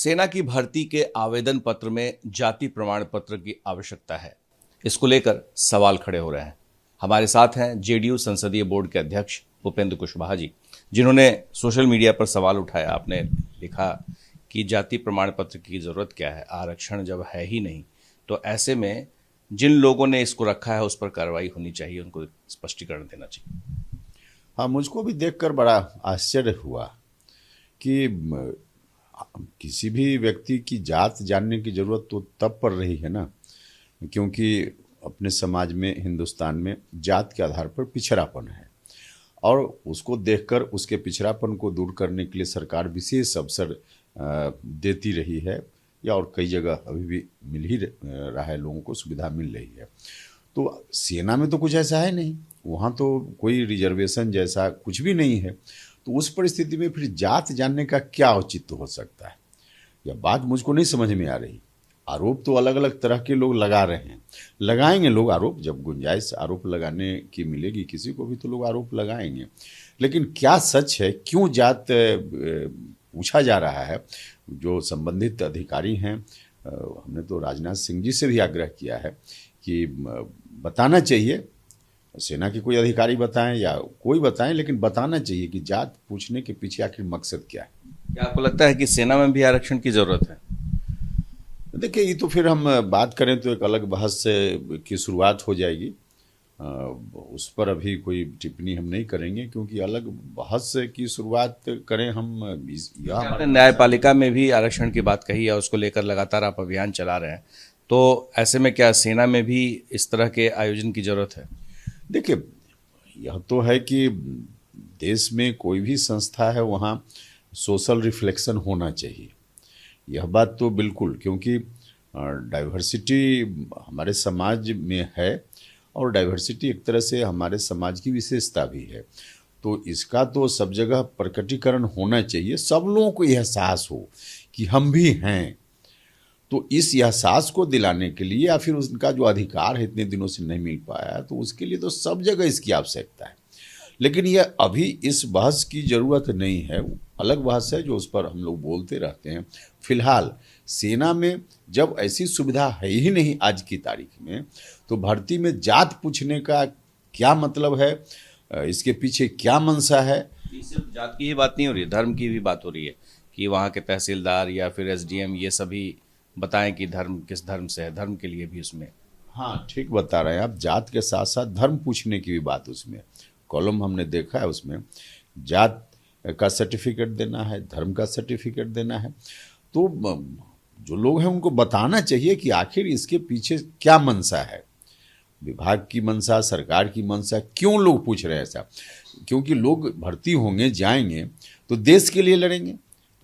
सेना की भर्ती के आवेदन पत्र में जाति प्रमाण पत्र की आवश्यकता है। इसको लेकर सवाल खड़े हो रहे हैं। हमारे साथ हैं जेडीयू संसदीय बोर्ड के अध्यक्ष भूपेंद्र कुशवाहा जी, जिन्होंने सोशल मीडिया पर सवाल उठाया। आपने लिखा कि जाति प्रमाण पत्र की जरूरत क्या है, आरक्षण जब है ही नहीं, तो ऐसे में जिन लोगों ने इसको रखा है उस पर कार्रवाई होनी चाहिए, उनको स्पष्टीकरण देना चाहिए। हाँ, मुझको भी देखकर बड़ा आश्चर्य हुआ कि किसी भी व्यक्ति की जात जानने की जरूरत तो तब पड़ रही है ना, क्योंकि अपने समाज में, हिंदुस्तान में जात के आधार पर पिछड़ापन है और उसको देखकर उसके पिछड़ापन को दूर करने के लिए सरकार विशेष अवसर देती रही है, या और कई जगह अभी भी मिल ही रहा है, लोगों को सुविधा मिल रही है। तो सेना में तो कुछ ऐसा है नहीं, वहाँ तो कोई रिजर्वेशन जैसा कुछ भी नहीं है। तो उस परिस्थिति में फिर जात जानने का क्या औचित्य हो सकता है, यह बात मुझको नहीं समझ में आ रही। आरोप तो अलग अलग तरह के लोग लगा रहे हैं, लगाएंगे लोग आरोप, जब गुंजाइश आरोप लगाने की मिलेगी किसी को भी तो लोग आरोप लगाएंगे। लेकिन क्या सच है, क्यों जात पूछा जा रहा है? जो संबंधित अधिकारी हैं, हमने तो राजनाथ सिंह जी से भी आग्रह किया है कि बताना चाहिए, सेना के कोई अधिकारी बताएं या कोई बताएं, लेकिन बताना चाहिए कि जात पूछने के पीछे आखिर मकसद क्या है। क्या आपको लगता है कि सेना में भी आरक्षण की जरूरत है? देखिए, ये तो फिर हम बात करें तो एक अलग बहस की शुरुआत हो जाएगी। उस पर अभी कोई टिप्पणी हम नहीं करेंगे, क्योंकि अलग बहस की शुरुआत करें हम आपने न्यायपालिका में भी आरक्षण की बात कही है, उसको लेकर लगातार आप अभियान चला रहे हैं, तो ऐसे में क्या सेना में भी इस तरह के आयोजन की जरूरत है? देखिए, यह तो है कि देश में कोई भी संस्था है वहाँ सोशल रिफ्लेक्शन होना चाहिए, यह बात तो बिल्कुल, क्योंकि डाइवर्सिटी हमारे समाज में है और डाइवर्सिटी एक तरह से हमारे समाज की विशेषता भी है। तो इसका तो सब जगह प्रकटीकरण होना चाहिए, सब लोगों को यह एहसास हो कि हम भी हैं। तो इस एहसास को दिलाने के लिए, या फिर उनका जो अधिकार है इतने दिनों से नहीं मिल पाया, तो उसके लिए तो सब जगह इसकी आवश्यकता है। लेकिन यह अभी इस बहस की ज़रूरत नहीं है, अलग बहस है जो उस पर हम लोग बोलते रहते हैं। फिलहाल सेना में जब ऐसी सुविधा है ही नहीं आज की तारीख में, तो भर्ती में जात पूछने का क्या मतलब है, इसके पीछे क्या मंशा है? सिर्फ जात की ही बात नहीं हो रही है, धर्म की भी बात हो रही है कि वहाँ के तहसीलदार या फिर एसडीएम ये सभी बताएं कि धर्म किस धर्म से है, धर्म के लिए भी उसमें। हाँ, ठीक बता रहे हैं आप, जात के साथ साथ धर्म पूछने की भी बात उसमें, कॉलम हमने देखा है, उसमें जात का सर्टिफिकेट देना है, धर्म का सर्टिफिकेट देना है। तो जो लोग हैं उनको बताना चाहिए कि आखिर इसके पीछे क्या मंशा है, विभाग की मंशा, सरकार की मंशा, क्यों लोग पूछ रहे हैं ऐसा? क्योंकि लोग भर्ती होंगे, जाएंगे तो देश के लिए लड़ेंगे,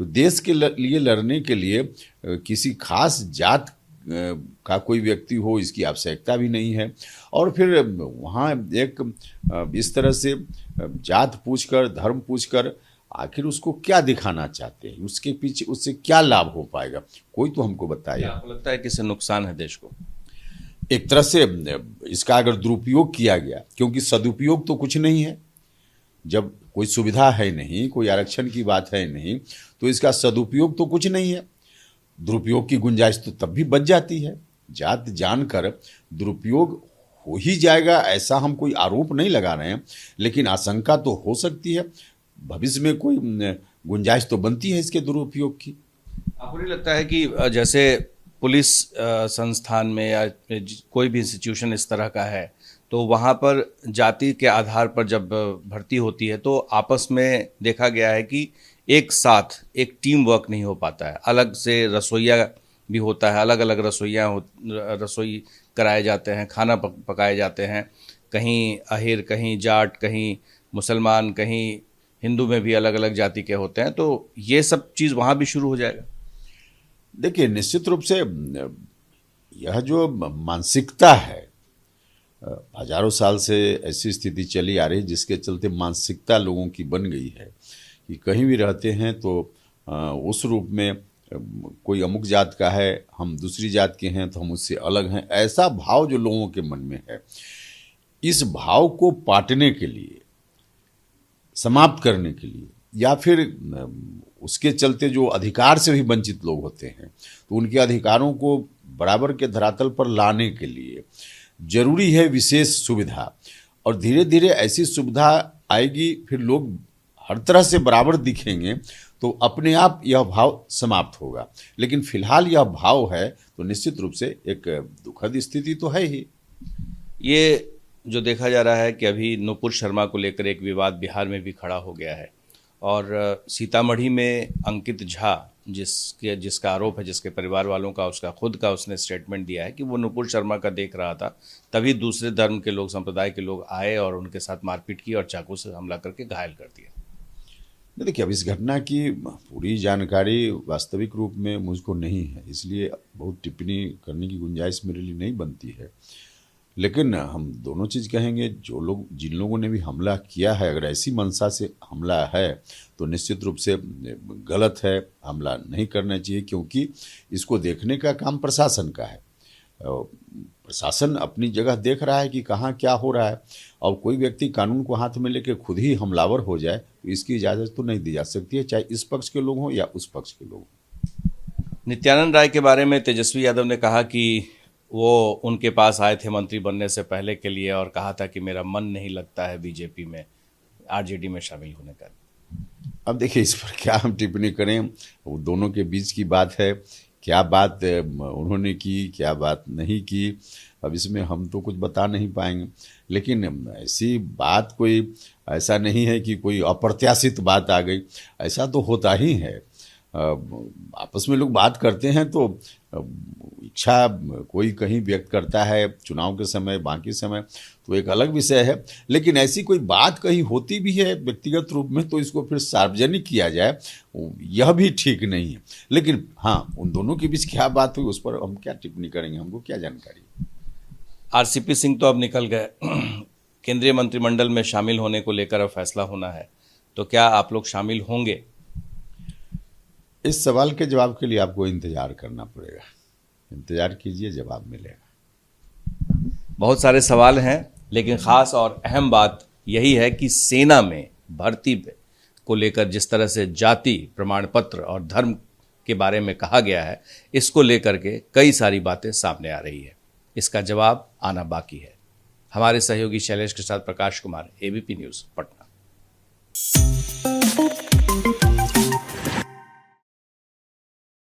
तो देश के लिए लड़ने के लिए किसी खास जात का कोई व्यक्ति हो, इसकी आवश्यकता भी नहीं है। और फिर वहाँ एक इस तरह से जात पूछकर, धर्म पूछकर आखिर उसको क्या दिखाना चाहते हैं, उसके पीछे उससे क्या लाभ हो पाएगा, कोई तो हमको बताए। आपको लगता है कि इससे नुकसान है देश को? एक तरह से इसका अगर दुरुपयोग किया गया, क्योंकि सदुपयोग तो कुछ नहीं है, जब कोई सुविधा है नहीं, कोई आरक्षण की बात है नहीं, तो इसका सदुपयोग तो कुछ नहीं है। दुरुपयोग की गुंजाइश तो तब भी बच जाती है। जात जानकर दुरुपयोग हो ही जाएगा ऐसा हम कोई आरोप नहीं लगा रहे हैं, लेकिन आशंका तो हो सकती है, भविष्य में कोई गुंजाइश तो बनती है इसके दुरुपयोग की। आपको नहीं लगता है कि जैसे पुलिस संस्थान में या कोई भी इंस्टीट्यूशन इस तरह का है, तो वहाँ पर जाति के आधार पर जब भर्ती होती है तो आपस में देखा गया है कि एक साथ एक टीम वर्क नहीं हो पाता है, अलग से रसोइया भी होता है, अलग अलग रसोई कराए जाते हैं, खाना पकाए जाते हैं, कहीं अहिर, कहीं जाट, कहीं मुसलमान, कहीं हिंदू में भी अलग अलग जाति के होते हैं, तो ये सब चीज़ वहाँ भी शुरू हो जाएगा। देखिए, निश्चित रूप से यह जो मानसिकता है, हजारों साल से ऐसी स्थिति चली आ रही, जिसके चलते मानसिकता लोगों की बन गई है कि कहीं भी रहते हैं तो उस रूप में कोई अमुक जात का है, हम दूसरी जात के हैं तो हम उससे अलग हैं, ऐसा भाव जो लोगों के मन में है, इस भाव को पाटने के लिए, समाप्त करने के लिए, या फिर उसके चलते जो अधिकार से भी वंचित लोग होते हैं, तो उनके अधिकारों को बराबर के धरातल पर लाने के लिए जरूरी है विशेष सुविधा। और धीरे धीरे ऐसी सुविधा आएगी, फिर लोग हर तरह से बराबर दिखेंगे, तो अपने आप यह भाव समाप्त होगा। लेकिन फिलहाल यह भाव है तो निश्चित रूप से एक दुखद स्थिति तो है ही। ये जो देखा जा रहा है कि अभी नुपुर शर्मा को लेकर एक विवाद बिहार में भी खड़ा हो गया है, और सीतामढ़ी में अंकित झा जिसका आरोप है, जिसके परिवार वालों का, उसका खुद का उसने स्टेटमेंट दिया है कि वो नुपुर शर्मा का देख रहा था, तभी दूसरे धर्म के लोग, संप्रदाय के लोग आए और उनके साथ मारपीट की और चाकू से हमला करके घायल कर दिया। देखिए, अब इस घटना की पूरी जानकारी वास्तविक रूप में मुझको नहीं है, इसलिए बहुत टिप्पणी करने की गुंजाइश मेरे लिए नहीं बनती है। लेकिन हम दोनों चीज़ कहेंगे, जिन लोगों ने भी हमला किया है, अगर ऐसी मंशा से हमला है तो निश्चित रूप से गलत है, हमला नहीं करना चाहिए, क्योंकि इसको देखने का काम प्रशासन का है। प्रशासन अपनी जगह देख रहा है कि कहाँ क्या हो रहा है, और कोई व्यक्ति कानून को हाथ में लेकर खुद ही हमलावर हो जाए तो इसकी इजाज़त तो नहीं दी जा सकती है, चाहे इस पक्ष के लोग हों या उस पक्ष के लोग। नित्यानंद राय के बारे में तेजस्वी यादव ने कहा कि वो उनके पास आए थे मंत्री बनने से पहले के लिए और कहा था कि मेरा मन नहीं लगता है बीजेपी में, आरजेडी में शामिल होने का। अब देखिए, इस पर क्या हम टिप्पणी करें, वो दोनों के बीच की बात है, क्या बात उन्होंने की, क्या बात नहीं की, अब इसमें हम तो कुछ बता नहीं पाएंगे। लेकिन ऐसी बात कोई ऐसा नहीं है कि कोई अप्रत्याशित बात आ गई, ऐसा तो होता ही है। आपस में लोग बात करते हैं तो इच्छा कोई कहीं व्यक्त करता है चुनाव के समय, बाकी समय तो एक अलग विषय है। लेकिन ऐसी कोई बात कहीं होती भी है व्यक्तिगत रूप में तो इसको फिर सार्वजनिक किया जाए, यह भी ठीक नहीं है। लेकिन हाँ, उन दोनों के बीच क्या बात हुई उस पर हम क्या टिप्पणी करेंगे, हमको क्या जानकारी। आरसीपी सिंह तो अब निकल गए, केंद्रीय मंत्रिमंडल में शामिल होने को लेकर अब फैसला होना है, तो क्या आप लोग शामिल होंगे? इस सवाल के जवाब के लिए आपको इंतजार करना पड़ेगा, इंतजार कीजिए, जवाब मिलेगा। बहुत सारे सवाल हैं, लेकिन खास और अहम बात यही है कि सेना में भर्ती को लेकर जिस तरह से जाति प्रमाण पत्र और धर्म के बारे में कहा गया है, इसको लेकर के कई सारी बातें सामने आ रही है। इसका जवाब आना बाकी है। हमारे सहयोगी शैलेश के साथ प्रकाश कुमार, एबीपी न्यूज़, पटना।